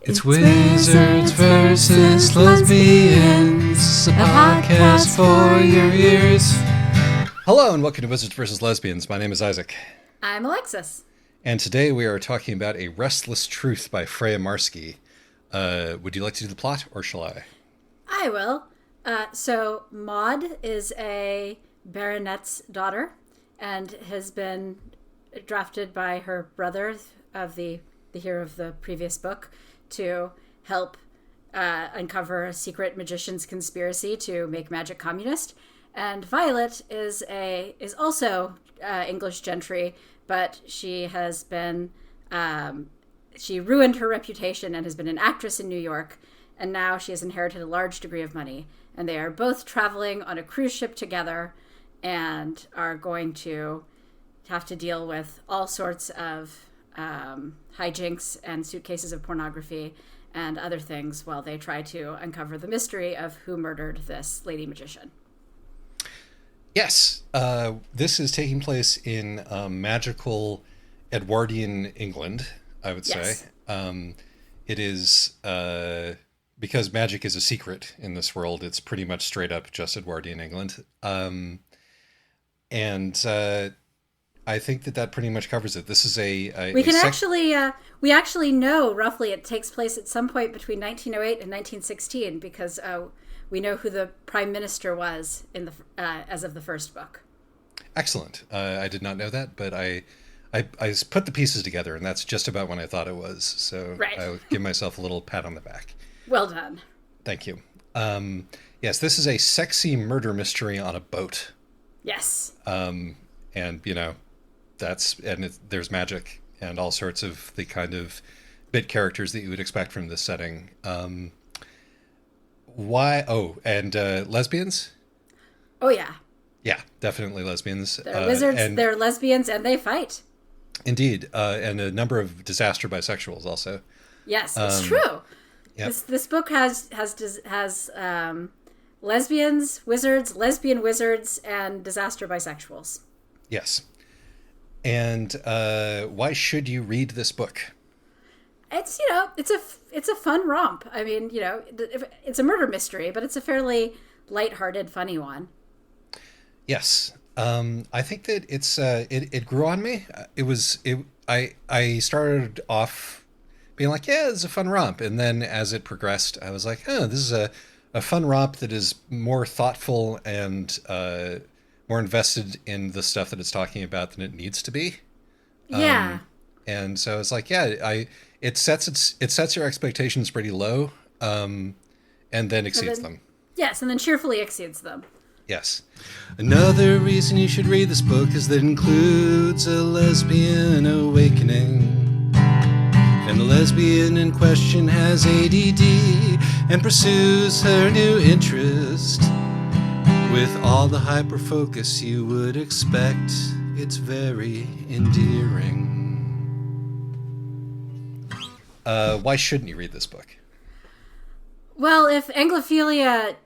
It's Wizards versus Lesbians, a podcast for your ears. Hello and welcome to Wizards versus Lesbians. My name is Isaac. I'm Alexis. And today we are talking about A Restless Truth by Freya Marski. Would you like to do the plot, or shall I? I will. So Maud is a baronet's daughter and has been drafted by her brother of the hero of the previous book to help uncover a secret magician's conspiracy to make magic communist. And Violet is also English gentry, but she has been she ruined her reputation and has been an actress in New York, and now she has inherited a large degree of money. And they are both traveling on a cruise ship together and are going to have to deal with all sorts of hijinks and suitcases of pornography and other things while they try to uncover the mystery of who murdered this lady magician. Yes, this is taking place in magical Edwardian England, I would say. Yes. It is, because magic is a secret in this world, it's pretty much straight up just Edwardian England. I think that pretty much covers it. This is we actually know roughly it takes place at some point between 1908 and 1916 because we know who the prime minister was in the as of the first book. Excellent. I did not know that, but I put the pieces together, and that's just about when I thought it was. So right. I'll give myself a little pat on the back. Well done. Thank you. Yes, this is a sexy murder mystery on a boat. Yes. And there's magic and all sorts of the kind of bit characters that you would expect from this setting. Lesbians? Oh, yeah. Yeah, definitely lesbians. They're wizards, they're lesbians, and they fight. Indeed. And a number of disaster bisexuals also. Yes, it's true. Yep. This book has lesbians, wizards, lesbian wizards, and disaster bisexuals. Yes. And why should you read this book? It's it's a fun romp. I mean, it's a murder mystery, but it's a fairly lighthearted, funny one. Yes. I think that it grew on me. I started off being like, yeah, it's a fun romp, and then as it progressed, I was like, oh, this is a fun romp that is more thoughtful and more invested in the stuff that it's talking about than it needs to be. Yeah. And so it's like, yeah, it sets your expectations pretty low, and then exceeds them. Yes, and then cheerfully exceeds them. Yes. Another reason you should read this book is that it includes a lesbian awakening. And the lesbian in question has ADD and pursues her new interest with all the hyper-focus you would expect. It's very endearing. Why shouldn't you read this book? Well, if anglophilia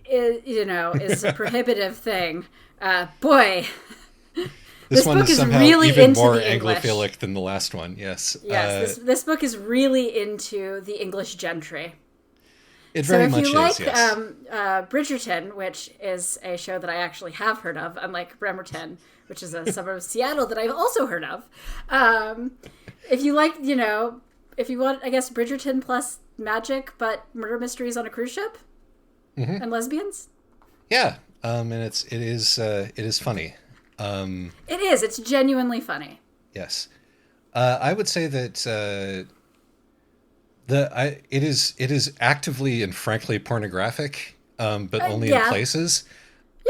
is a prohibitive thing, boy, this one book is somehow really even into more the English. anglophilic than the last one. Yes. Yes, this book is really into the English gentry. It very much is. So if you like yes. Bridgerton, which is a show that I actually have heard of, unlike Bremerton, which is a suburb of Seattle that I've also heard of, if you like, if you want, I guess, Bridgerton plus magic, but murder mysteries on a cruise ship, mm-hmm. and lesbians. Yeah, and it is funny. It is. It's genuinely funny. Yes, I would say that it is actively and frankly pornographic, but only in places.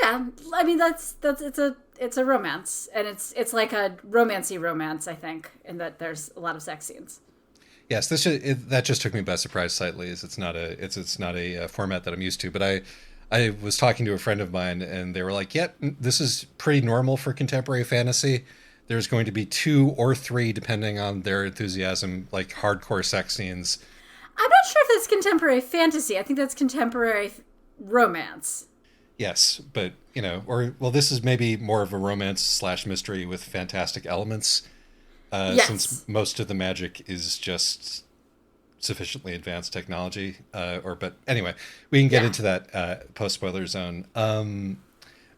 Yeah, I mean it's a romance, and it's like a romancy romance, I think, in that there's a lot of sex scenes. Yes, that just took me by surprise slightly. It's not a format that I'm used to, but I was talking to a friend of mine, and they were like, "Yep, this is pretty normal for contemporary fantasy. There's going to be 2 or 3, depending on their enthusiasm, like hardcore sex scenes." I'm not sure if that's contemporary fantasy. I think that's contemporary romance. Yes, but this is maybe more of a romance / mystery with fantastic elements. Yes. Since most of the magic is just sufficiently advanced technology. But anyway, we can get into that post spoiler zone.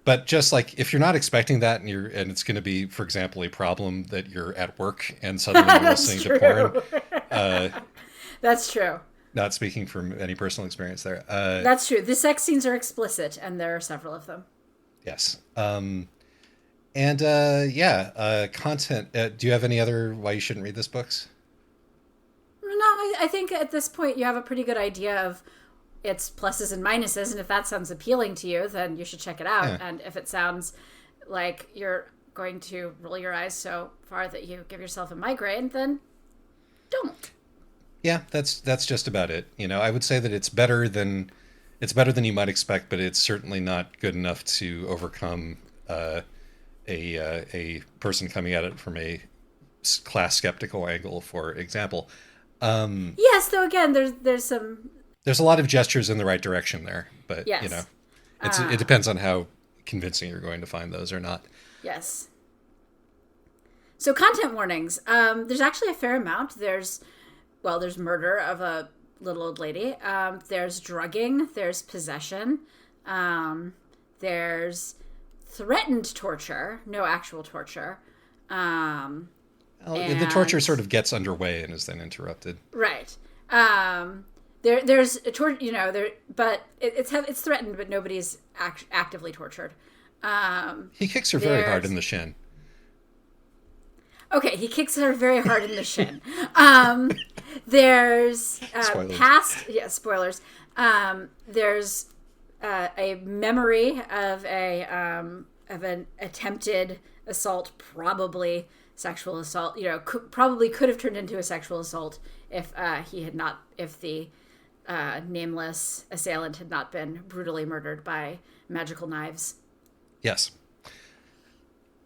But just like if you're not expecting that and it's going to be, for example, a problem that you're at work and suddenly you're listening to porn. That's true. Not speaking from any personal experience there. That's true. The sex scenes are explicit, and there are several of them. Yes. Content. Do you have any other why you shouldn't read this books? No, I think at this point you have a pretty good idea of its pluses and minuses, and if that sounds appealing to you, then you should check it out. Yeah. And if it sounds like you're going to roll your eyes so far that you give yourself a migraine, then don't. Yeah, that's just about it. I would say that it's better than you might expect, but it's certainly not good enough to overcome a person coming at it from a class skeptical angle, for example. Yes, though again, there's a lot of gestures in the right direction there, but yes. It depends on how convincing you're going to find those or not. Yes. So content warnings. There's actually a fair amount. There's murder of a little old lady. There's drugging. There's possession. There's threatened torture. No actual torture. The torture sort of gets underway and is then interrupted. Right. There's a torture, but it's threatened, but nobody's actively tortured. He kicks her very hard in the shin. Okay, he kicks her very hard in the shin. There's spoilers. There's a memory of an attempted assault, probably sexual assault. Probably could have turned into a sexual assault if the nameless assailant had not been brutally murdered by magical knives. Yes.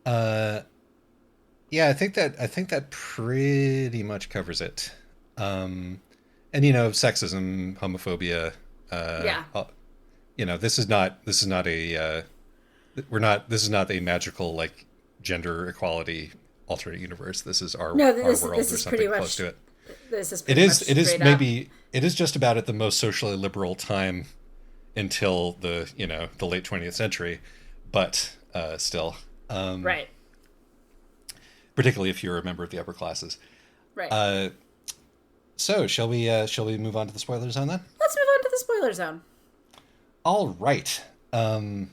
I think that pretty much covers it. Sexism, homophobia. This is not a magical like gender equality alternate universe. This is our world or something close to it. It is just about at the most socially liberal time until the late 20th century, but still. Right. Particularly if you're a member of the upper classes. Right. So shall we move on to the spoiler zone then? Let's move on to the spoiler zone. All right. I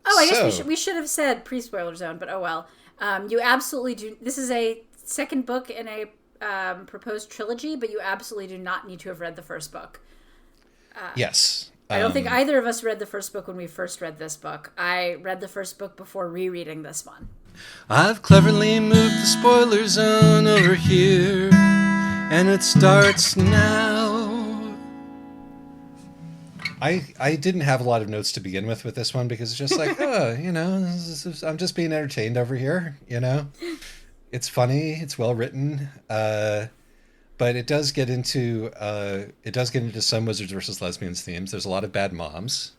guess we should have said pre-spoiler zone, but oh well. You absolutely do. This is a second book in a proposed trilogy, but you absolutely do not need to have read the first book. Yes. I don't think either of us read the first book when we first read this book. I read the first book before rereading this one. I've cleverly moved the spoiler zone over here, and it starts now. I didn't have a lot of notes to begin with this one because it's just like, I'm just being entertained over here, It's funny, it's well written, but it does get into some wizards versus lesbians themes. There's a lot of bad moms.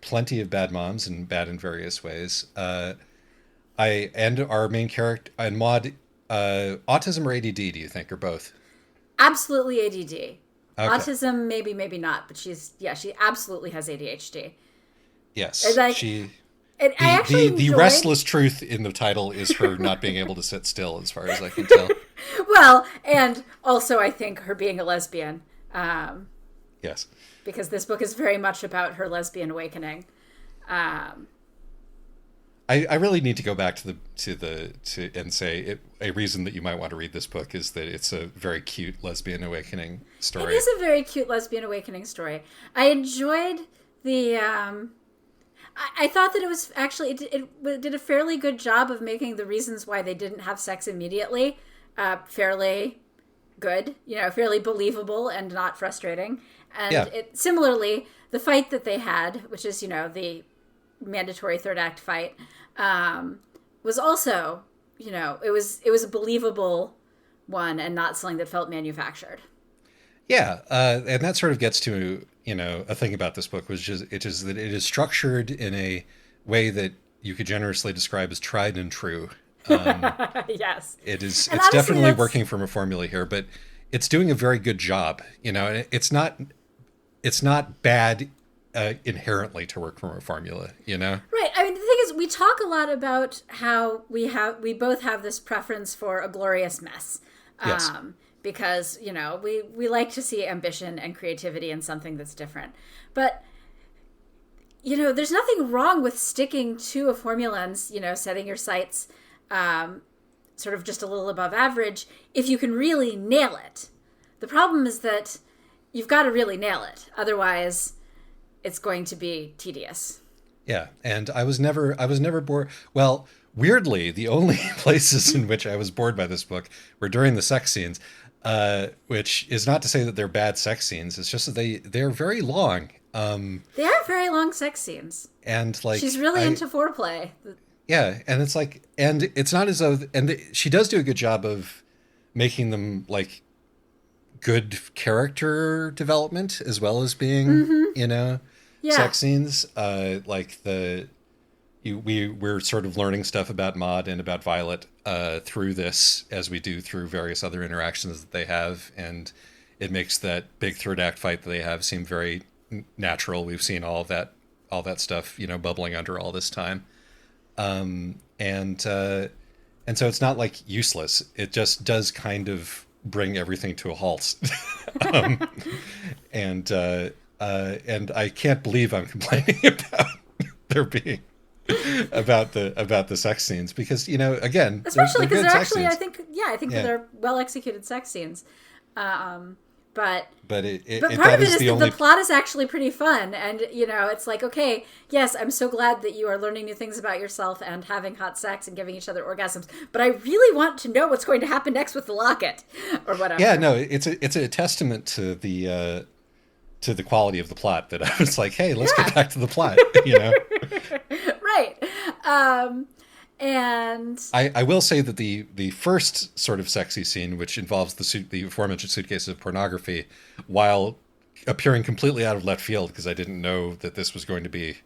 Plenty of bad moms and bad in various ways. Our main character and Maud, autism or ADD, do you think, or both? Absolutely ADD. Okay. Autism, maybe not, but she absolutely has ADHD. Yes, the restless truth in the title is her not being able to sit still, as far as I can tell. Well, and also I think her being a lesbian. Yes. Because this book is very much about her lesbian awakening. I really need to go back and say a reason that you might want to read this book is that it's a very cute lesbian awakening story. It is a very cute lesbian awakening story. I enjoyed the. I thought that it was actually it did a fairly good job of making the reasons why they didn't have sex immediately fairly good, fairly believable and not frustrating. And similarly, the fight that they had, which is, the mandatory third act fight, was also, it was a believable one and not something that felt manufactured. Yeah, and that sort of gets to, a thing about this book, which is that it is structured in a way that you could generously describe as tried and true. Yes. It's honestly, definitely working from a formula here, but it's doing a very good job. You know, it's not bad inherently to work from a formula. You know, Right. I mean, the thing is, we talk a lot about how we both have this preference for a glorious mess. Yes. Because, you know, we like to see ambition and creativity in something that's different. But, you know, there's nothing wrong with sticking to a formula and, you know, setting your sights sort of just a little above average if you can really nail it. The problem is that you've got to really nail it. Otherwise, it's going to be tedious. Yeah, and I was never bored. Well, weirdly, the only places in which I was bored by this book were during the sex scenes, which is not to say that they're bad sex scenes. It's just that they're very long. They are very long sex scenes. And like she's really into foreplay. Yeah, and it's like, and it's not as though, she does do a good job of making them like good character development as well as being, you know, sex scenes. Like we're sort of learning stuff about Maud and about Violet through this, as we do through various other interactions that they have, and it makes that big third act fight that they have seem very natural. We've seen all that stuff, you know, bubbling under all this time. And so it's not like useless. It just does kind of bring everything to a halt. And I can't believe I'm complaining about there being about the sex scenes, because, you know, again, especially because they're actually, scenes. I think that they're well executed sex scenes. But part of it is that the plot is actually pretty fun, and, you know, it's like, okay, yes, I'm so glad that you are learning new things about yourself and having hot sex and giving each other orgasms, but I really want to know what's going to happen next with the locket or whatever. Yeah, no, it's a testament to the quality of the plot that I was like, hey, let's get back to the plot, you know. Right. And I will say that the first sort of sexy scene, which involves the aforementioned suitcase of pornography, while appearing completely out of left field because I didn't know that this was going to be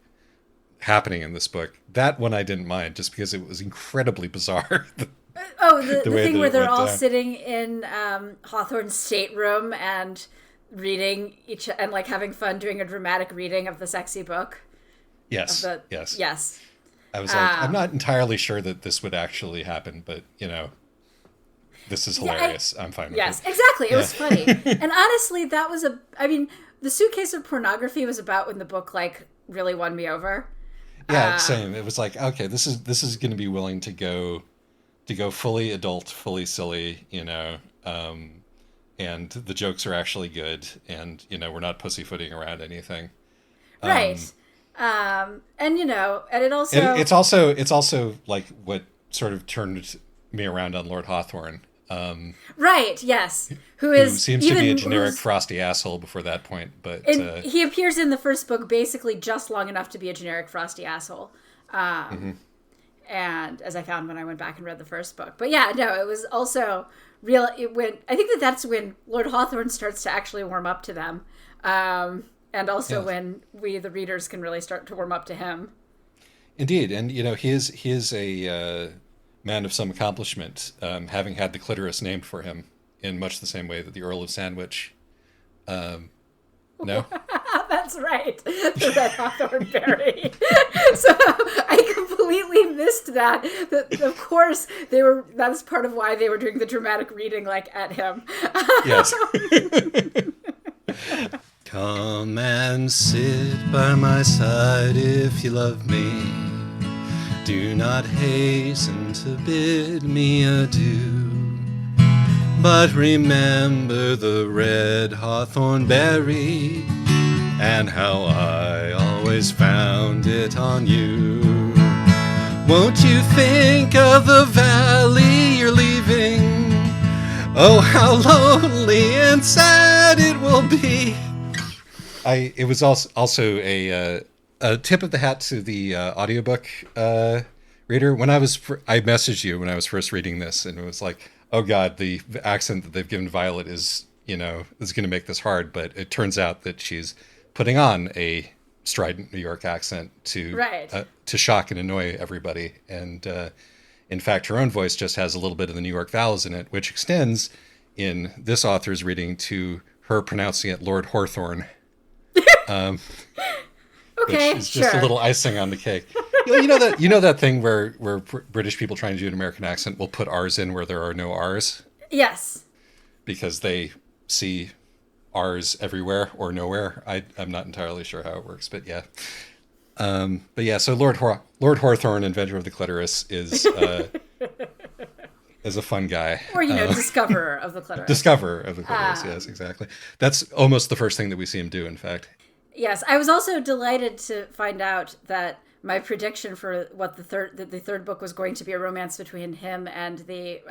happening in this book, that one I didn't mind, just because it was incredibly bizarre. the thing where they're all sitting in Hawthorne's stateroom and reading and like having fun doing a dramatic reading of the sexy book. Yes. Yes. I was like, I'm not entirely sure that this would actually happen, but, you know, this is hilarious. I'm fine with it. Yes, exactly. It was funny. And honestly, that was the suitcase of pornography was about when the book, like, really won me over. Yeah, same. It was like, okay, this is going to be willing to go fully adult, fully silly, you know, and the jokes are actually good, and, you know, we're not pussyfooting around anything. Right. And, you know, and it also... It's also like what sort of turned me around on Lord Hawthorne. Right, yes. Who seems to be a generic frosty asshole before that point, but... he appears in the first book basically just long enough to be a generic frosty asshole. And as I found when I went back and read the first book. But yeah, no, it was also real... I think that's when Lord Hawthorne starts to actually warm up to them. And also when we, the readers, can really start to warm up to him. Indeed. And, you know, he is a man of some accomplishment, having had the clitoris named for him in much the same way that the Earl of Sandwich. No? That's right. The Red Hawthorne Berry. So I completely missed that. Of course, that's part of why they were doing the dramatic reading, like, at him. Yes. Come and sit by my side if you love me. Do not hasten to bid me adieu. But remember the red hawthorn berry and how I always found it on you. Won't you think of the valley you're leaving? Oh, how lonely and sad it will be. It was also a tip of the hat to the audiobook reader. When I messaged you when I was first reading this, and it was like, oh God, the accent that they've given Violet is going to make this hard. But it turns out that she's putting on a strident New York accent to shock and annoy everybody. And in fact, her own voice just has a little bit of the New York vowels in it, which extends in this author's reading to her pronouncing it Lord Hawthorne. Okay, which is just sure. a little icing on the cake. You know that thing where British people trying to do an American accent will put R's in where there are no R's Yes. because they see R's everywhere or nowhere. I'm not entirely sure how it works, but yeah. So Lord Hawthorne, inventor of the clitoris, is a fun guy. Or, discoverer of the clitoris. Discoverer of the clitoris, yes, exactly. That's almost the first thing that we see him do, in fact. Yes, I was also delighted to find out that my prediction for what the third book was going to be a romance between him and the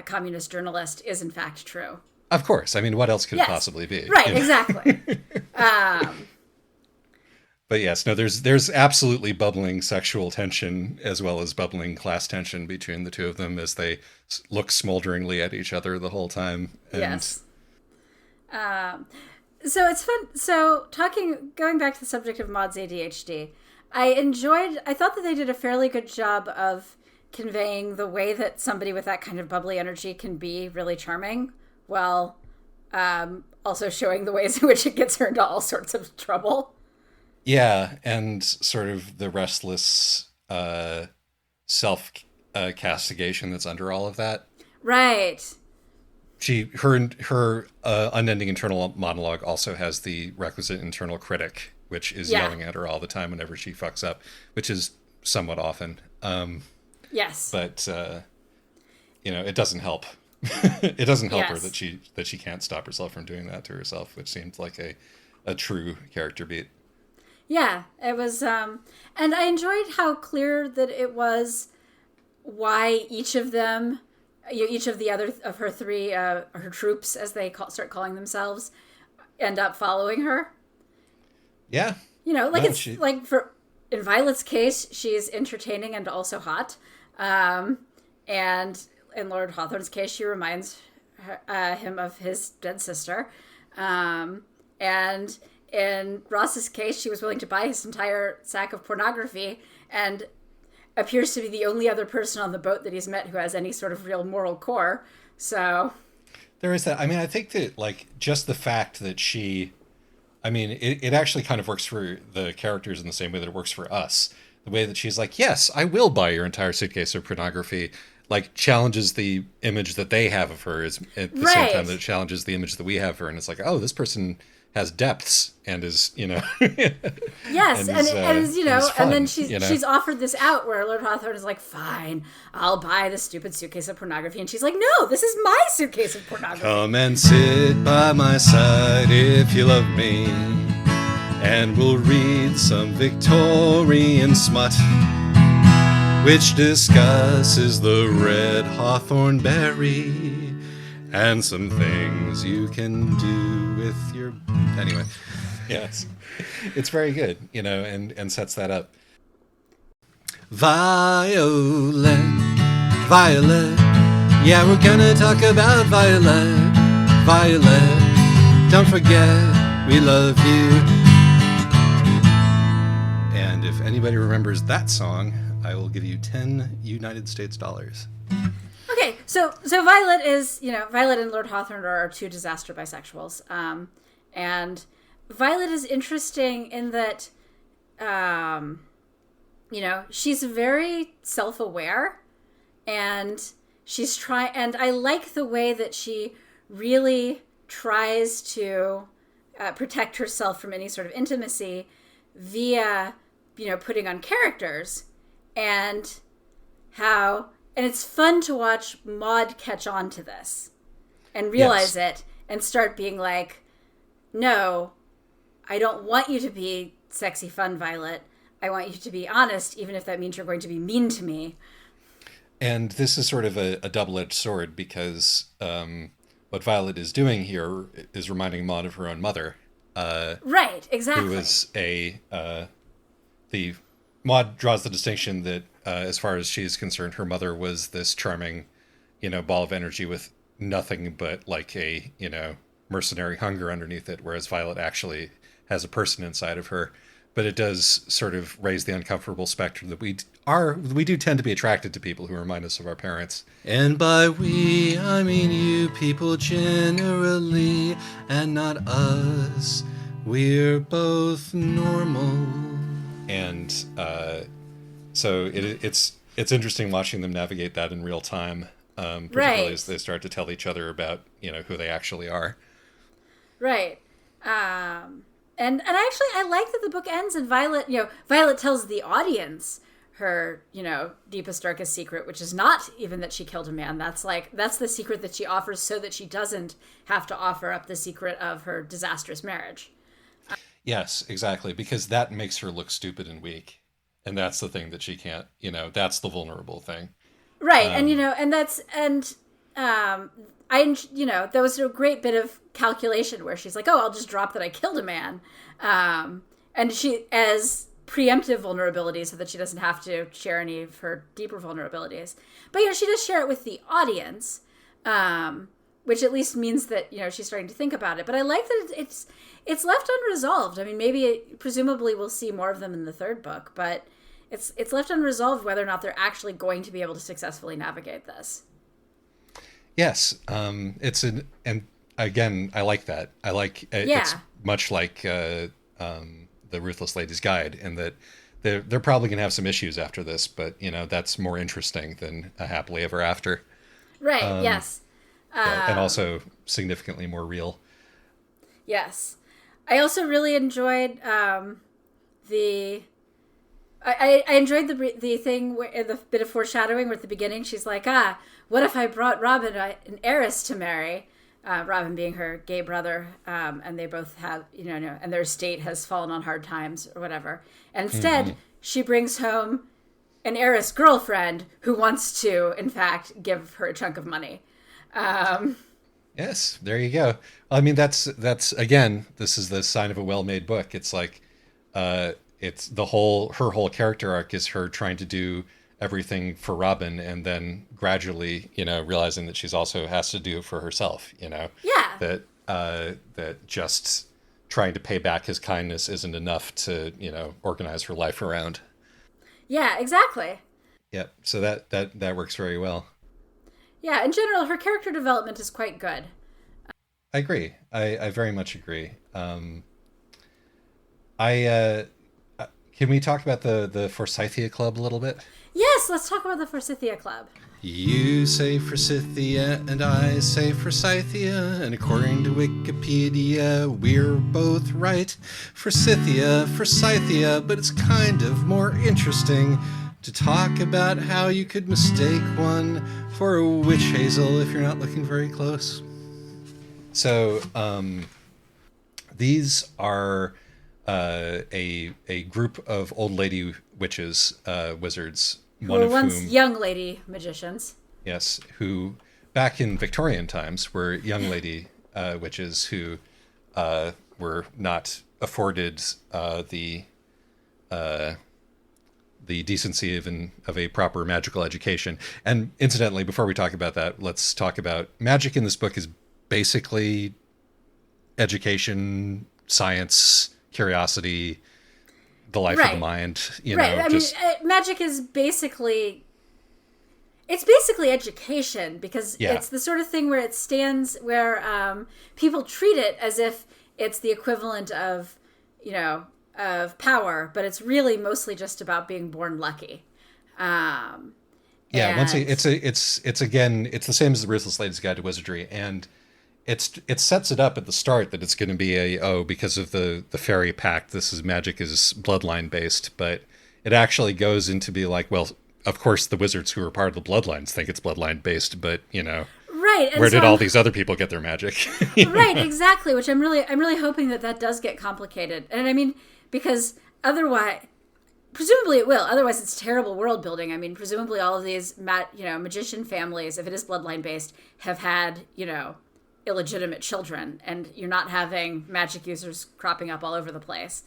communist journalist is in fact true. Of course. I mean, what else could it possibly be? Right, exactly. But yes, no, there's absolutely bubbling sexual tension as well as bubbling class tension between the two of them as they look smolderingly at each other the whole time. And yes. So it's fun. So going back to the subject of Maud's ADHD, I thought that they did a fairly good job of conveying the way that somebody with that kind of bubbly energy can be really charming, while also showing the ways in which it gets her into all sorts of trouble. Yeah, and sort of the restless self-castigation that's under all of that. Right. Her unending internal monologue also has the requisite internal critic, which is yelling at her all the time whenever she fucks up, which is somewhat often. Yes. But it doesn't help. It doesn't help her Yes. that she can't stop herself from doing that to herself, which seems like a true character beat. Yeah, it was, and I enjoyed how clear that it was why each of them, each of the other of her three, her troops, as they start calling themselves, end up following her. Yeah. In Violet's case, she's entertaining and also hot, and in Lord Hawthorne's case, she reminds him of his dead sister, and in Ross's case, she was willing to buy his entire sack of pornography and appears to be the only other person on the boat that he's met who has any sort of real moral core. So there is that. I mean, I think that just the fact that it actually kind of works for the characters in the same way that it works for us. The way that she's like, yes, I will buy your entire suitcase of pornography, challenges the image that they have of her at the same time that it challenges the image that we have of her. And it's like, oh, this person has depths and is, yes, and then she's offered this out where Lord Hawthorne is like, fine, I'll buy the stupid suitcase of pornography, and she's like, no, this is my suitcase of pornography. Come and sit by my side if you love me, and we'll read some Victorian smut which discusses the red hawthorn berry and some things you can do with your... Anyway, yes, it's very good, and sets that up. Violet, yeah, we're gonna talk about Violet. Don't forget, we love you. And if anybody remembers that song, I will give you 10 United States dollars. Okay, so Violet is, Violet and Lord Hawthorne are two disaster bisexuals. And Violet is interesting in that, she's very self-aware, and and I like the way that she really tries to protect herself from any sort of intimacy via, putting on characters, and it's fun to watch Maud catch on to this and realize it and start being like, no, I don't want you to be sexy fun, Violet. I want you to be honest, even if that means you're going to be mean to me. And this is sort of a double-edged sword because what Violet is doing here is reminding Maud of her own mother. Right, exactly. Who was Maud draws the distinction that as far as she's concerned, her mother was this charming, ball of energy with nothing but mercenary hunger underneath it, whereas Violet actually has a person inside of her. but it does sort of raise the uncomfortable specter that we do tend to be attracted to people who remind us of our parents. And by we, I mean you people generally, and not us. We're both normal. And so it's interesting watching them navigate that in real time, particularly as they start to tell each other about, who they actually are. Right. And actually, I like that the book ends and Violet tells the audience her, deepest, darkest secret, which is not even that she killed a man. That's the secret that she offers so that she doesn't have to offer up the secret of her disastrous marriage. Yes, exactly. Because that makes her look stupid and weak. And that's the thing that she can't, that's the vulnerable thing. Right. There was a great bit of calculation where she's like, oh, I'll just drop that I killed a man. And she, as preemptive vulnerabilities so that she doesn't have to share any of her deeper vulnerabilities. But, she does share it with the audience, which at least means that, she's starting to think about it. But I like that it's left unresolved. I mean, presumably we'll see more of them in the third book, but it's left unresolved whether or not they're actually going to be able to successfully navigate this. Yes, and again, I like that. I like it's much like the Ruthless Lady's Guide, in that they're probably going to have some issues after this, but that's more interesting than a happily ever after. Right. Yes. And also significantly more real. Yes, I also really enjoyed I enjoyed the thing where the bit of foreshadowing where at the beginning she's like, what if I brought Robin an heiress to marry? Robin being her gay brother, and they both have, and their estate has fallen on hard times or whatever. And instead, she brings home an heiress girlfriend who wants to, in fact, give her a chunk of money. Yes, there you go. I mean, that's again, this is the sign of a well-made book. It's like, it's her whole character arc is her trying to do everything for Robin, and then gradually, realizing that she's also has to do it for herself. Yeah. That just trying to pay back his kindness isn't enough to, organize her life around. Yeah, exactly. Yep. So that works very well. Yeah, in general, her character development is quite good. I agree. I very much agree. Can we talk about the Forsythia Club a little bit? Yes, let's talk about the Forsythia Club. You say Forsythia and I say Forsythia, and according to Wikipedia, we're both right. Forsythia, but it's kind of more interesting to talk about how you could mistake one for a witch hazel if you're not looking very close. So, these are a group of old lady witches, wizards. Who were once young lady magicians. Yes, who back in Victorian times were young lady witches who were not afforded the decency of a proper magical education. And incidentally, before we talk about that, let's talk about magic in this book is basically education, science, curiosity, the life of the mind. Magic is basically education, because it's the sort of thing where it stands where people treat it as if it's the equivalent of power, but it's really mostly just about being born lucky. It's the same as the Ruthless Lady's Guide to Wizardry, and it sets it up at the start that it's going to be because of the fairy pact, magic is bloodline based, but it actually goes into be like, well, of course the wizards who are part of the bloodlines think it's bloodline based, but right, where did all these other people get their magic? Right, exactly, which I'm really hoping that does get complicated. And I mean, because otherwise, presumably it will. Otherwise, it's terrible world building. I mean, presumably all of these magician families, if it is bloodline based, have had illegitimate children, and you're not having magic users cropping up all over the place.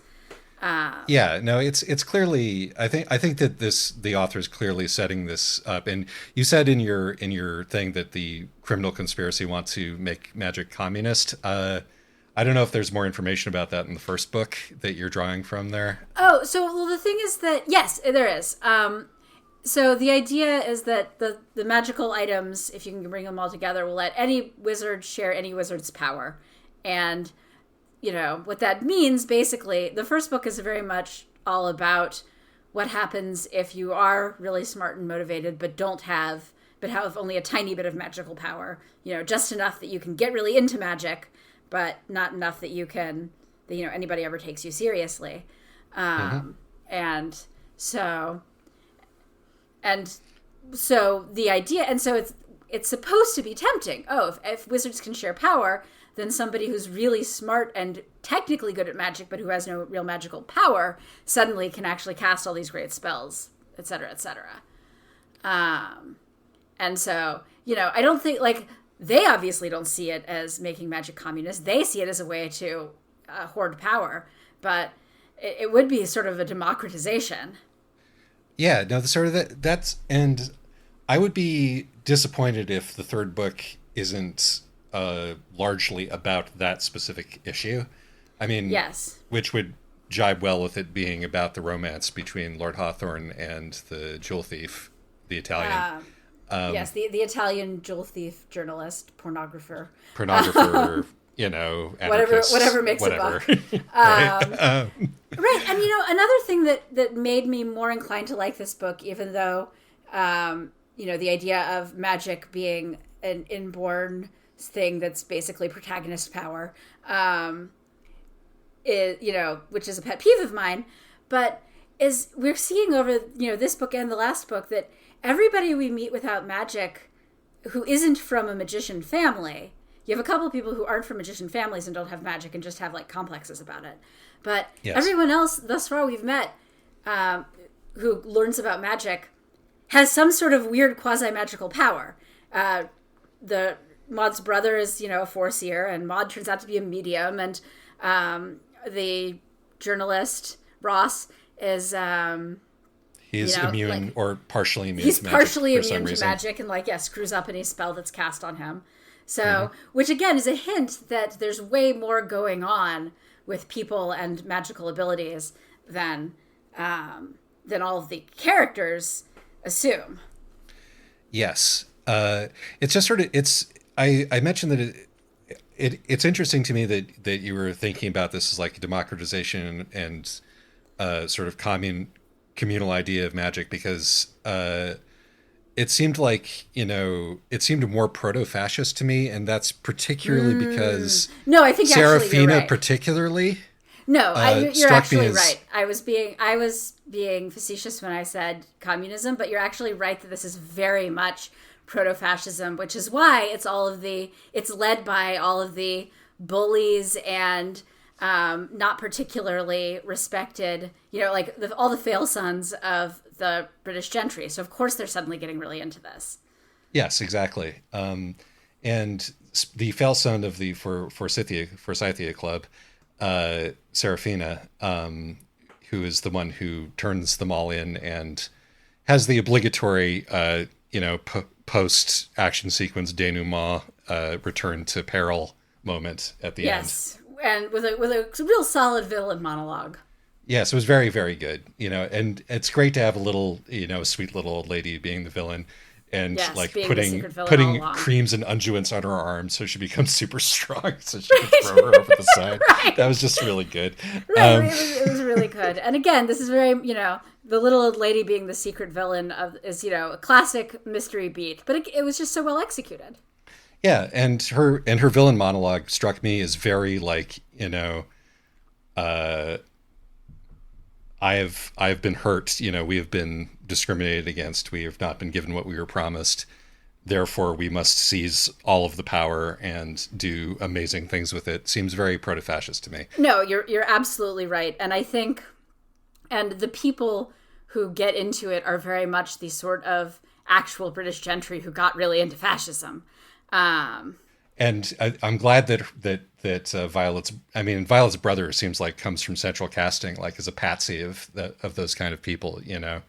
It's clearly. I think that the author is clearly setting this up. And you said in your thing that the criminal conspiracy wants to make magic communist. I don't know if there's more information about that in the first book that you're drawing from there. Oh, so well, the thing is that yes, there is. So the idea is that the magical items, if you can bring them all together, will let any wizard share any wizard's power. And, you know, what that means, basically, the first book is very much all about what happens if you are really smart and motivated, but have only a tiny bit of magical power. You know, just enough that you can get really into magic, but not enough that anybody ever takes you seriously. And so the idea, and so it's supposed to be tempting. Oh, if wizards can share power, then somebody who's really smart and technically good at magic, but who has no real magical power, suddenly can actually cast all these great spells, et cetera, et cetera. And so, you know, I don't think, like, they obviously don't see it as making magic communist. They see it as a way to hoard power, but it would be sort of a democratization. Yeah, no, that's, and I would be disappointed if the third book isn't largely about that specific issue. I mean, yes, which would jibe well with it being about the romance between Lord Hawthorne and the jewel thief, the Italian. Yes, the Italian jewel thief, journalist, pornographer, you know, whatever makes whatever. a buck. Right, and you know, another thing that made me more inclined to like this book, even though, you know, the idea of magic being an inborn thing that's basically protagonist power, you know, which is a pet peeve of mine, but is we're seeing over, you know, this book and the last book that everybody we meet without magic who isn't from a magician family, you have a couple of people who aren't from magician families and don't have magic and just have like complexes about it. But yes, everyone else thus far we've met who learns about magic has some sort of weird quasi-magical power. The Maud's brother is, you know, a foreseer, and Maud turns out to be a medium, and the journalist Ross is he's immune, like, or partially immune. He's to magic partially for immune to magic, and screws up any spell that's cast on him. So, which again is a hint that there's way more going on with people and magical abilities than all of the characters assume. Yes, it's just sort of I mentioned that it's interesting to me that you were thinking about this as like a democratization and sort of communal idea of magic, because it seemed like, you know, it seemed more proto-fascist to me, and that's particularly because no, I think Serafina you're right. particularly. No, you're actually right. I was being facetious when I said communism, but you're actually right that this is very much proto-fascism, which is why it's led by all of the bullies and not particularly respected, you know, like all the fail sons of the British gentry. So of course they're suddenly getting really into this. Yes, exactly. And the fail son of the Forsythia Club, Serafina, who is the one who turns them all in and has the obligatory, you know, post action sequence denouement, return to peril moment at the end. Yes, and with a real solid villain monologue. Yes, it was very, very good. You know, and it's great to have a little, you know, a sweet little old lady being the villain, and like putting creams and unguents on her arms so she becomes super strong, so she can throw her over the side. Right. That was just really good. Right, it was really good. And again, this is very, you know, the little old lady being the secret villain is, you know, a classic mystery beat, but it was just so well executed. Yeah, and her villain monologue struck me as very like, you know, I've been hurt, you know, we have been discriminated against, we have not been given what we were promised, therefore we must seize all of the power and do amazing things with it. Seems very proto-fascist to me. No, you're absolutely right. And I think, and the people who get into it are very much the sort of actual British gentry who got really into fascism. And I'm glad that Violet's brother seems like comes from Central Casting, like as a patsy of those kind of people, you know,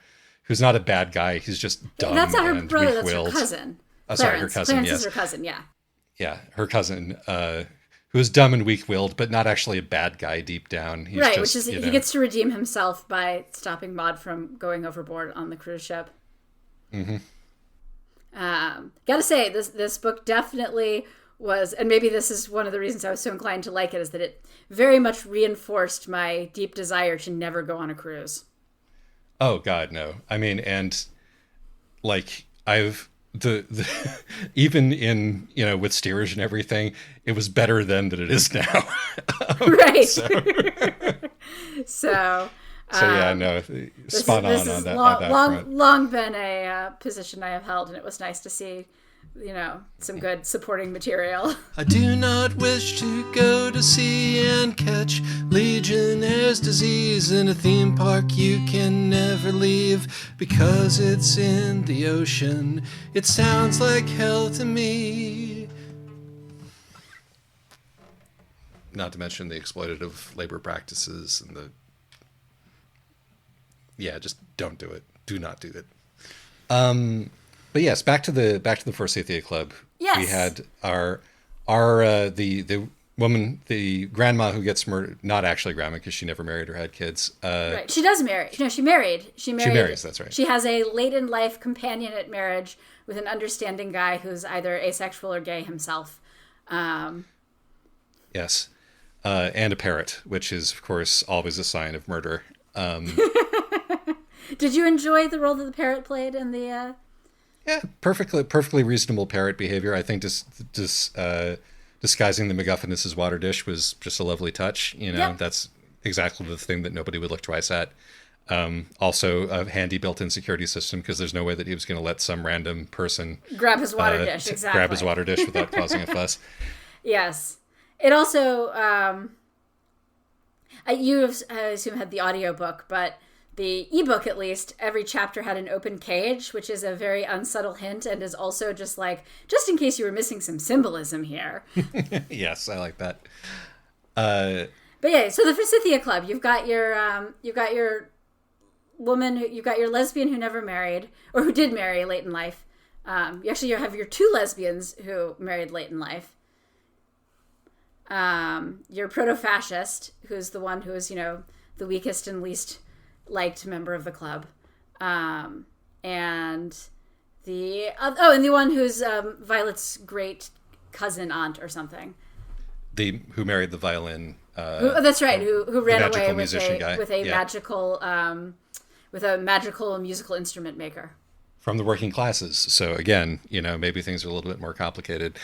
who's not a bad guy. He's just dumb. That's not her and brother. weak-willed. That's her cousin. Oh, sorry, her cousin. Clarence yes, is her cousin. Yeah. Yeah, her cousin, who is dumb and weak-willed, but not actually a bad guy deep down. He's right, just, which is he gets to redeem himself by stopping Maud from going overboard on the cruise ship. Mm-hmm. Gotta say, this book definitely was, and maybe this is one of the reasons I was so inclined to like it, is that it very much reinforced my deep desire to never go on a cruise. Oh God, no. I mean, and like I've the even in, you know, with steerage and everything, it was better then than it is now. Right. So So yeah, no, spot on that front. Long been a position I have held, and it was nice to see, you know, some good supporting material. I do not wish to go to sea and catch Legionnaire's disease in a theme park you can never leave because it's in the ocean. It sounds like hell to me. Not to mention the exploitative labor practices and the... Yeah, just don't do it. Do not do it. But yes, back to the Forsythia Club. Yes. We had our the woman, the grandma who gets murdered. Not actually grandma, because she never married or had kids. Right. She does marry. No, she married. She marries. That's right. She has a late in life companionate marriage with an understanding guy who's either asexual or gay himself. Yes, and a parrot, which is of course always a sign of murder. Did you enjoy the role that the parrot played in the? Yeah, perfectly reasonable parrot behavior. I think disguising the MacGuffin as his water dish was just a lovely touch. You know, Yep. That's exactly the thing that nobody would look twice at. Also, a handy built-in security system, because there's no way that he was going to let some random person Grab his water dish. Exactly. grab his water dish without causing a fuss. Yes. It also, you I assume had the audiobook, but the ebook, at least, every chapter had an open cage, which is a very unsubtle hint and is also just in case you were missing some symbolism here. Yes, I like that. But yeah, so the Forsythia Club, you've got your woman, you've got your lesbian who never married, or who did marry late in life. You have your two lesbians who married late in life. Your proto-fascist, who's the one who is, you know, the weakest and least liked member of the club, and the one who's Violet's great cousin aunt or something. Who married the violin. That's right. Who ran away with a Yeah. magical musical instrument maker From the working classes. So again, you know, maybe things are a little bit more complicated.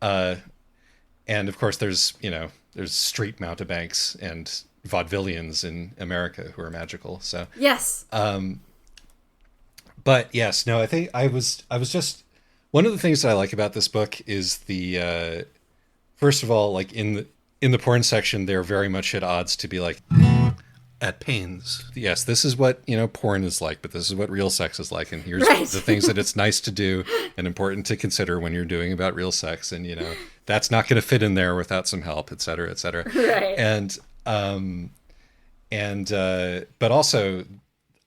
And of course, there's street mountebanks and vaudevillians in America who are magical. So yes. But yes, no, I think I was just, one of the things that I like about this book is the first of all, like in the porn section, they're very much at odds to be like, at pains. Yes, this is what, you know, porn is like, but this is what real sex is like, and here's Right. the things that it's nice to do and important to consider when you're doing about real sex, and you know that's not going to fit in there without some help, et cetera, et cetera. Right. But also,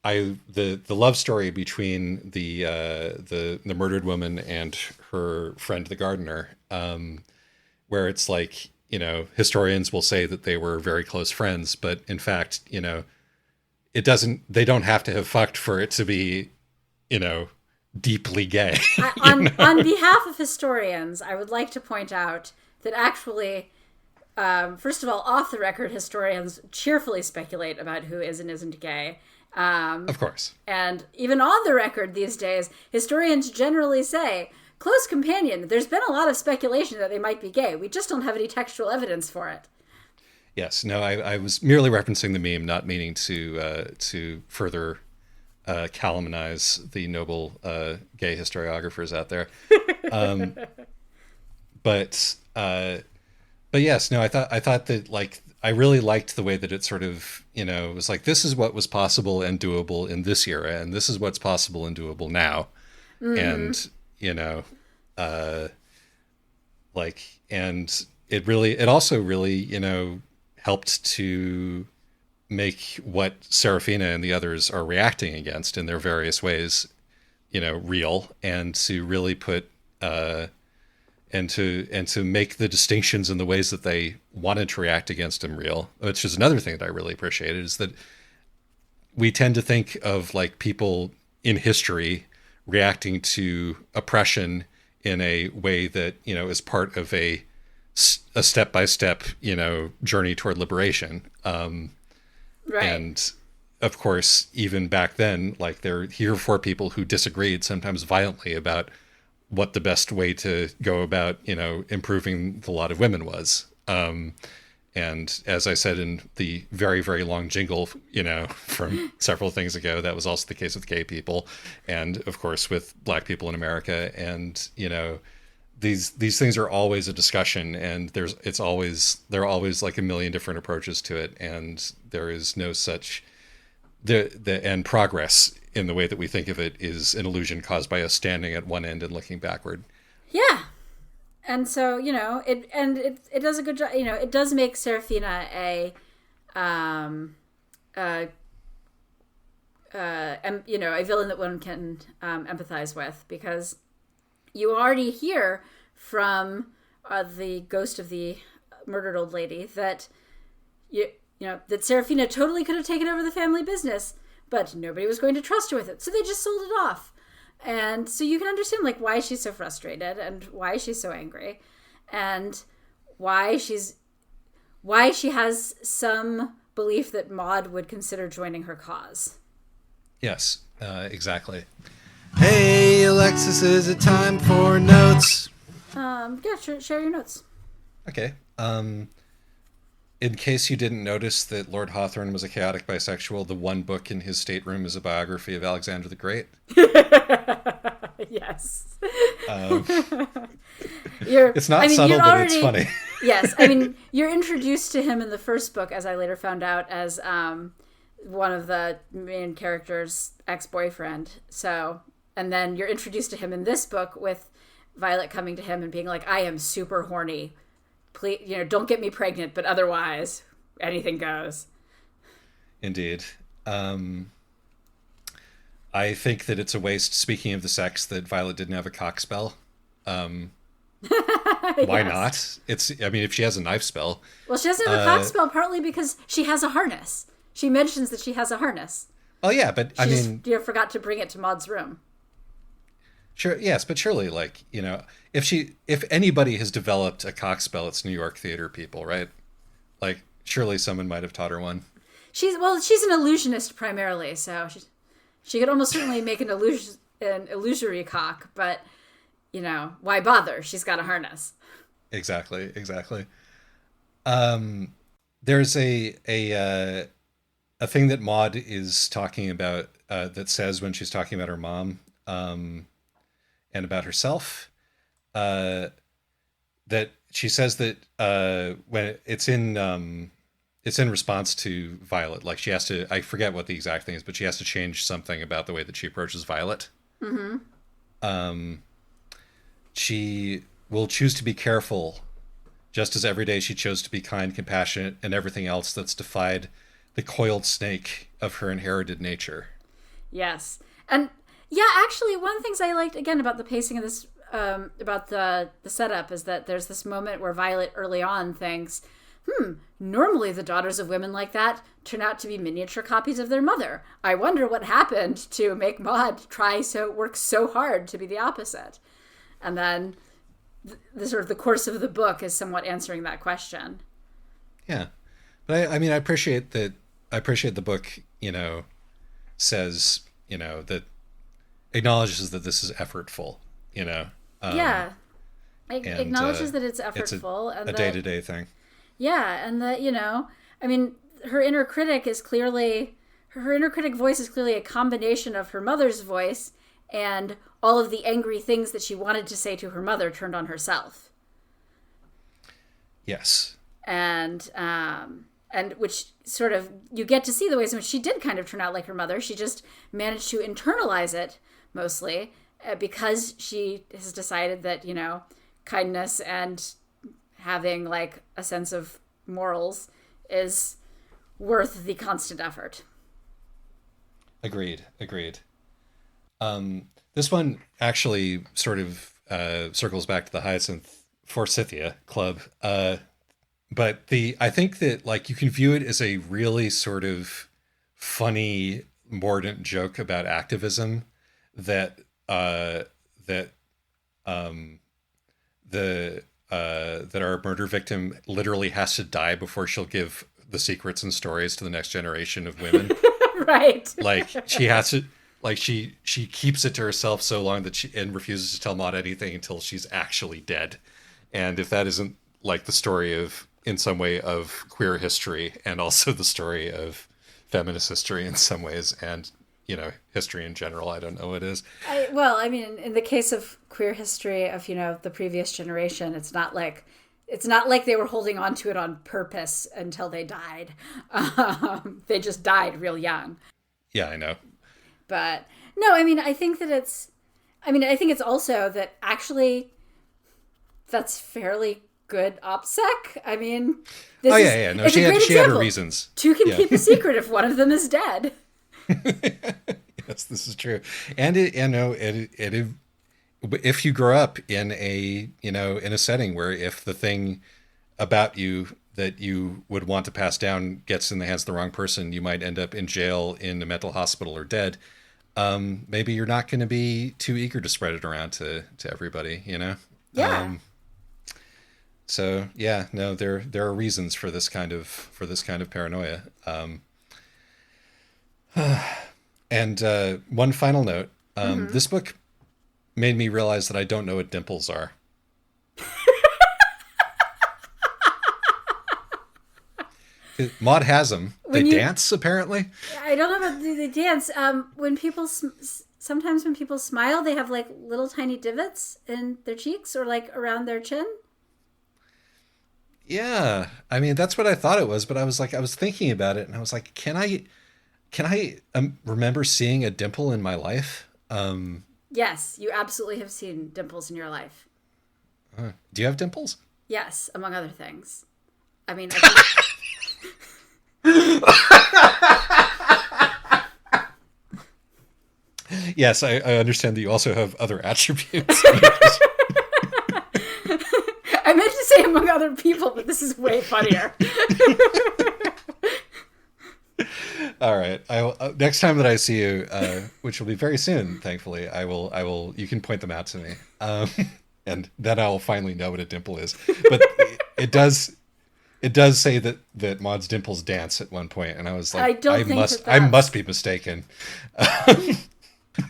the love story between the murdered woman and her friend the gardener, where it's like, you know, historians will say that they were very close friends, but in fact, you know, they don't have to have fucked for it to be, you know, deeply gay. On behalf of historians, I would like to point out that actually, first of all, off the record, historians cheerfully speculate about who is and isn't gay. Of course. And even on the record these days, historians generally say, close companion, there's been a lot of speculation that they might be gay. We just don't have any textual evidence for it. Yes, no, I was merely referencing the meme, not meaning to further calumnize the noble gay historiographers out there. But yes, no, I thought that, like, I really liked the way that it sort of, you know, was like, this is what was possible and doable in this era, and this is what's possible and doable now. Mm-hmm. And, you know, and it also really, you know, helped to make what Serafina and the others are reacting against in their various ways, you know, real, and to really put, and to make the distinctions in the ways that they wanted to react against him real, which is another thing that I really appreciated, is that we tend to think of like people in history reacting to oppression in a way that, you know, is part of a step-by-step, you know, journey toward liberation. Right. And of course, even back then, like here for people who disagreed sometimes violently about what the best way to go about, you know, improving the lot of women was. And as I said in the very, very long jingle, you know, from several things ago, that was also the case with gay people, and of course with black people in America. And, you know, these things are always a discussion, and there are always like a million different approaches to it, and there is no such and progress in the way that we think of it is an illusion caused by us standing at one end and looking backward. Yeah. And so, you know, it does a good job. You know, it does make Serafina a villain that one can empathize with, because you already hear from the ghost of the murdered old lady that that Serafina totally could have taken over the family business, but nobody was going to trust her with it, so they just sold it off. And so you can understand like why she's so frustrated and why she's so angry, and why she has some belief that Maud would consider joining her cause. Yes, exactly. Hey, Alexis, is it time for notes? Share your notes. Okay. In case you didn't notice that Lord Hawthorne was a chaotic bisexual, the one book in his stateroom is a biography of Alexander the Great. Yes. It's not subtle, but it's funny. Yes. I mean, you're introduced to him in the first book, as I later found out, as one of the main character's ex-boyfriend. So, and then you're introduced to him in this book with Violet coming to him and being like, I am super horny. Please, you know, don't get me pregnant, but otherwise, anything goes. Indeed. I think that it's a waste, speaking of the sex, that Violet didn't have a cock spell. Why not? I mean, if she has a knife spell. Well, she doesn't have a cock spell partly because she has a harness. She mentions that she has a harness. Oh, yeah, but she just forgot to bring it to Maud's room. Sure, yes, but surely, like, you know, if anybody has developed a cock spell, it's New York theater people, right? Like, surely someone might have taught her one. She's an illusionist primarily, so she could almost certainly make an illusory cock, but, you know, why bother? She's got a harness. Exactly. There's a thing that Maud is talking about that says when she's talking about her mom and about herself, that she says that when it's in response to Violet, like she has to, I forget what the exact thing is, but she has to change something about the way that she approaches Violet. Mm-hmm. She will choose to be careful, just as every day she chose to be kind, compassionate, and everything else that's defied the coiled snake of her inherited nature. Yes. And yeah, actually, one of the things I liked, again, about the pacing of this, about the setup, is that there's this moment where Violet early on thinks, normally the daughters of women like that turn out to be miniature copies of their mother. I wonder what happened to make Maud work so hard to be the opposite. And then the sort of the course of the book is somewhat answering that question. Yeah. But I mean, I appreciate that. I appreciate the book, you know, says, you know, that acknowledges that this is effortful, you know. Acknowledges that it's effortful. It's a day-to-day thing. Yeah, and that, you know, I mean, her inner critic voice is clearly a combination of her mother's voice and all of the angry things that she wanted to say to her mother turned on herself. Yes. And which sort of, you get to see the ways in which she did kind of turn out like her mother. She just managed to internalize it mostly because she has decided that, you know, kindness and having like a sense of morals is worth the constant effort. Agreed. This one actually sort of circles back to the Hyacinth Forsythia Club. But I think that like you can view it as a really sort of funny, mordant joke about activism that that the that our murder victim literally has to die before she'll give the secrets and stories to the next generation of women. Right. Like she has to, like she keeps it to herself so long that she and refuses to tell Maud anything until she's actually dead. And if that isn't like the story of, in some way, of queer history, and also the story of feminist history in some ways, and history in general, I don't know what it is. I mean, in the case of queer history of the previous generation, it's not like they were holding on to it on purpose until they died. They just died real young. Yeah, I know. But no, I mean, I think it's also that actually that's fairly good OPSEC. I mean, no, she had her reasons. Two can keep a secret if one of them is dead. Yes, this is true. And if you grow up in a setting where if the thing about you that you would want to pass down gets in the hands of the wrong person, you might end up in jail, in a mental hospital, or dead. Maybe you're not going to be too eager to spread it around to everybody, Yeah. So yeah, no, there are reasons for this kind of paranoia. And one final note: this book made me realize that I don't know what dimples are. Maud has them. They dance, apparently. I don't know about the dance. When people sometimes when people smile, they have like little tiny divots in their cheeks or like around their chin. Yeah, I mean that's what I thought it was, but I was thinking about it, and I was like, can I remember seeing a dimple in my life? Yes, you absolutely have seen dimples in your life. Do you have dimples? Yes, among other things. I mean, Yes, I understand that you also have other attributes. I meant to say among other people, but this is way funnier. All right. Next time that I see you, which will be very soon, thankfully, I will. You can point them out to me, and then I will finally know what a dimple is. But it does say that Maud's dimples dance at one point, and I was like, I must be mistaken.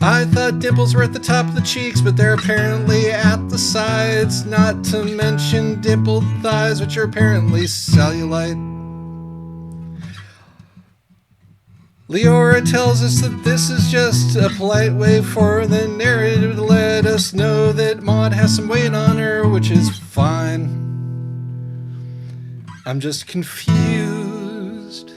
I thought dimples were at the top of the cheeks, but they're apparently at the sides. Not to mention dimpled thighs, which are apparently cellulite. Leora tells us that this is just a polite way for the narrative to let us know that Maud has some weight on her, which is fine. I'm just confused.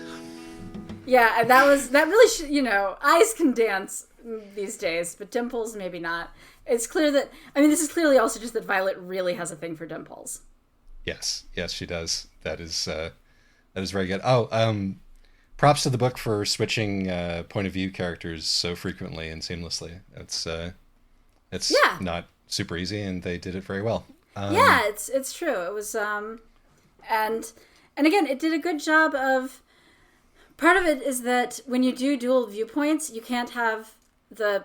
Yeah, and that really eyes can dance these days, but dimples maybe not. It's clear that this is clearly also just that Violet really has a thing for dimples. Yes, she does. That is very good. Props to the book for switching point of view characters so frequently and seamlessly. It's not super easy, and they did it very well. Yeah, it's true. It was and again, it did a good job of. Part of it is that when you do dual viewpoints, you can't have the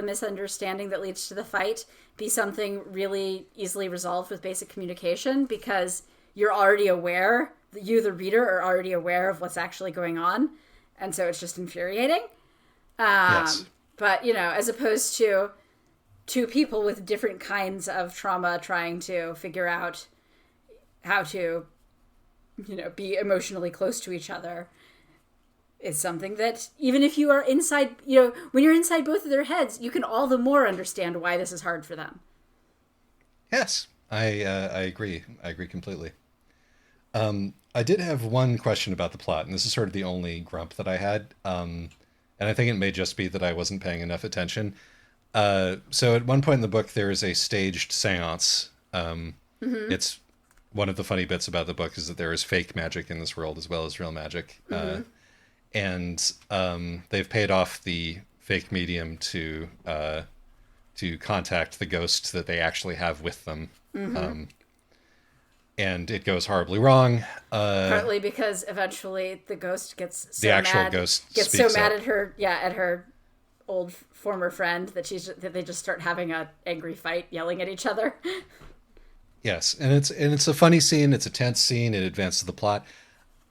misunderstanding that leads to the fight be something really easily resolved with basic communication, because you're already aware. You, the reader, are already aware of what's actually going on, and so it's just infuriating. Yes. But, as opposed to two people with different kinds of trauma trying to figure out how to, be emotionally close to each other, is something that, even if you are inside, when you're inside both of their heads, you can all the more understand why this is hard for them. Yes, I agree. I agree completely. I did have one question about the plot, and this is sort of the only grump that I had. And I think it may just be that I wasn't paying enough attention. So at one point in the book, there is a staged seance. It's one of the funny bits about the book is that there is fake magic in this world as well as real magic. And they've paid off the fake medium to contact the ghost that they actually have with them. and it goes horribly wrong. Partly because eventually the ghost gets so The actual mad, ghost gets so speaks mad up. at her, at her old former friend that they just start having a angry fight, yelling at each other. Yes, and it's a funny scene. It's a tense scene. It advances the plot.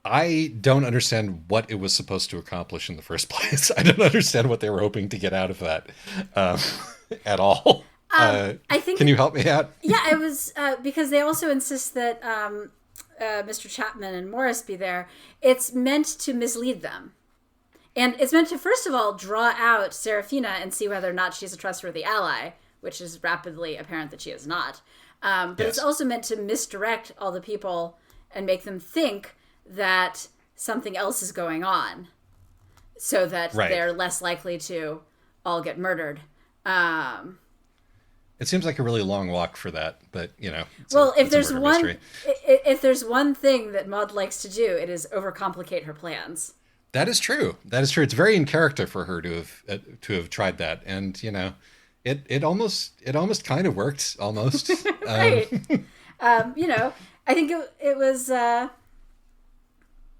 I don't understand what it was supposed to accomplish in the first place. I don't understand what they were hoping to get out of that um, at all. I think Can you help me out? Yeah, it was because they also insist that Mr. Chapman and Morris be there. It's meant to mislead them. And it's meant to, first of all, draw out Serafina and see whether or not she's a trustworthy ally, which is rapidly apparent that she is not. But Yes. it's also meant to misdirect all the people and make them think that something else is going on so that Right. they're less likely to all get murdered. It seems like a really long walk for that, but it's Well, it's a murder mystery. if there's one thing that Maud likes to do, it is overcomplicate her plans. That is true. That is true. It's very in character for her to have tried that, and it almost kind of worked almost. Right. I think it was.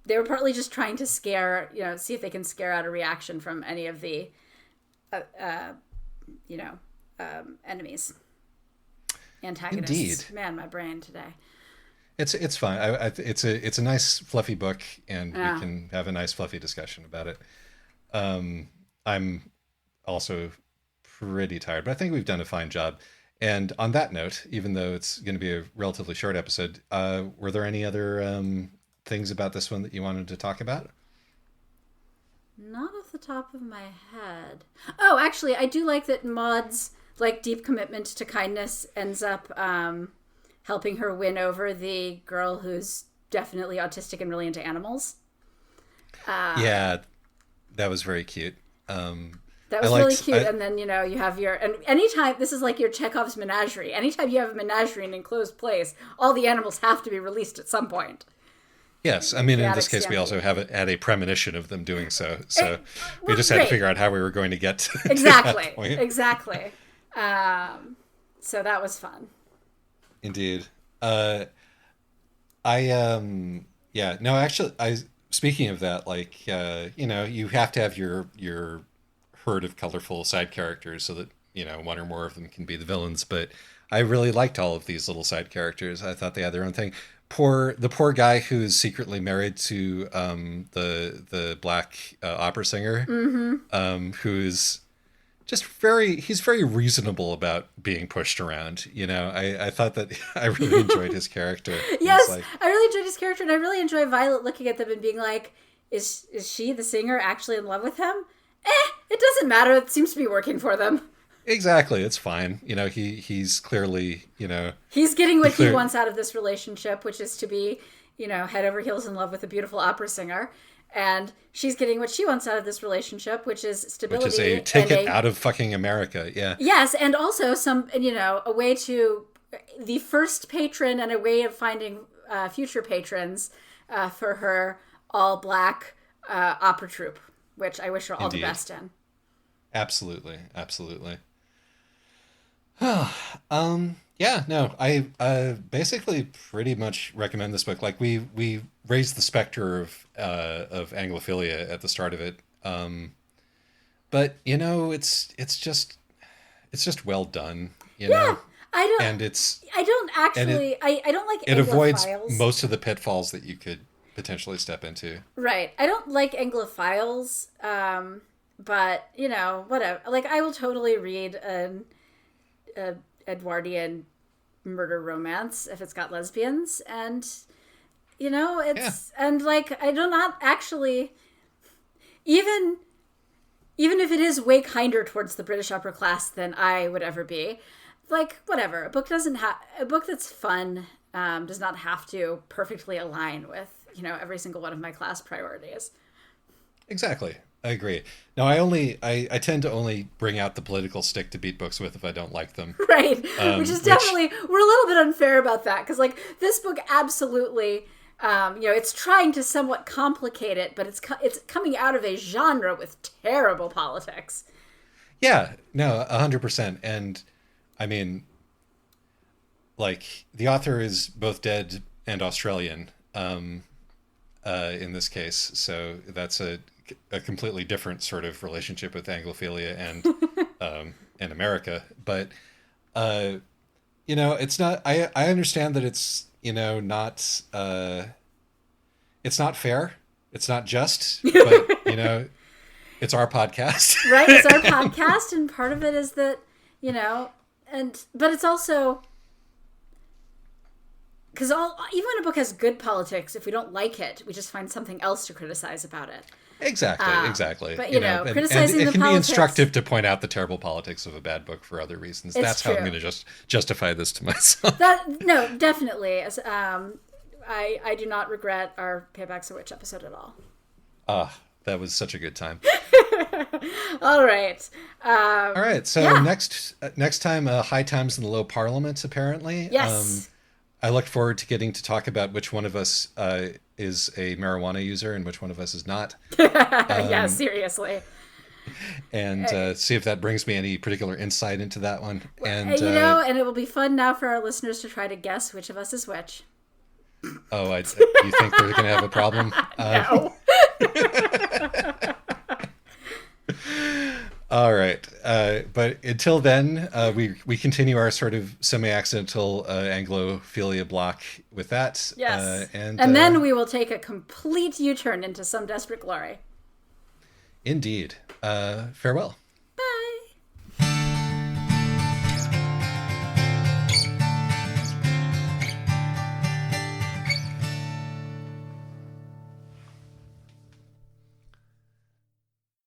They were partly just trying to scare, see if they can scare out a reaction from any of the, enemies, antagonists. Indeed. Man, my brain today. It's fine. It's a nice fluffy book, and Yeah. we can have a nice fluffy discussion about it. I'm also pretty tired, but I think we've done a fine job. And on that note, even though it's going to be a relatively short episode, were there any other things about this one that you wanted to talk about? Not off the top of my head. Oh, actually, I do like that Maud's deep commitment to kindness ends up helping her win over the girl who's definitely autistic and really into animals. Yeah, that was very cute. That was really cute. And then, you have and anytime, this is like your Chekhov's menagerie. Anytime you have a menagerie in an enclosed place, all the animals have to be released at some point. Yes, I mean, in Chaotic this case, we also had a premonition of them doing so. So we just had right. to figure out how we were going to get to Exactly. that point. Exactly. So that was fun. Indeed. Yeah, no, actually, speaking of that, you have to have your herd of colorful side characters so that, one or more of them can be the villains. But I really liked all of these little side characters. I thought they had their own thing. The poor guy who's secretly married to the black opera singer, who's just he's very reasonable about being pushed around. I thought that I really enjoyed his character. Yes, I really enjoyed his character, and I really enjoy Violet looking at them and being like, is she, the singer, actually in love with him? It doesn't matter. It seems to be working for them. Exactly, it's fine. He's clearly, he's getting what he wants out of this relationship, which is to be, head over heels in love with a beautiful opera singer. And she's getting what she wants out of this relationship, which is stability. Which is a ticket out of fucking America, yeah. Yes, and also a way to, the first patron and a way of finding future patrons for her all-black opera troupe, which I wish her all the best in. Absolutely, absolutely. Yeah, no, I basically pretty much recommend this book. Like we raised the specter of anglophilia at the start of it, but it's just well done. Yeah, I don't. And I don't actually. I don't like. It avoids Anglophiles. most of the pitfalls that you could potentially step into. Right. I don't like Anglophiles, but whatever. Like, I will totally read an Edwardian murder romance if it's got lesbians, and and I do not actually, even if it is way kinder towards the British upper class than I would ever be, whatever. A book that's fun does not have to perfectly align with every single one of my class priorities. Exactly. I agree. Now, I tend to only bring out the political stick to beat books with if I don't like them. Right. Which is definitely, we're a little bit unfair about that. Because, this book absolutely, it's trying to somewhat complicate it, but it's coming out of a genre with terrible politics. Yeah. No, 100%. And, I mean, the author is both dead Australian in this case. So that's a completely different sort of relationship with anglophilia and America. But it's not. I understand that it's not it's not fair. It's not just. But it's our podcast, right? It's our podcast, and part of it is that but it's also. Because even when a book has good politics, if we don't like it, we just find something else to criticize about it. Exactly. But and criticizing it the can politics, be instructive to point out the terrible politics of a bad book for other reasons. That's how I'm going to just justify this to myself. No, definitely. As I do not regret our Payback's a Witch episode at all. That was such a good time. All right. All right. So next time, High Times in the Low Parliament. Apparently, yes. I look forward to getting to talk about which one of us is a marijuana user and which one of us is not. Yeah, seriously. And see if that brings me any particular insight into that one. And and it will be fun now for our listeners to try to guess which of us is which. Oh, you think they're going to have a problem? No. All right. But until then, we continue our sort of semi-accidental Anglophilia block with that. Yes. And then we will take a complete U-turn into some desperate glory. Indeed. Farewell.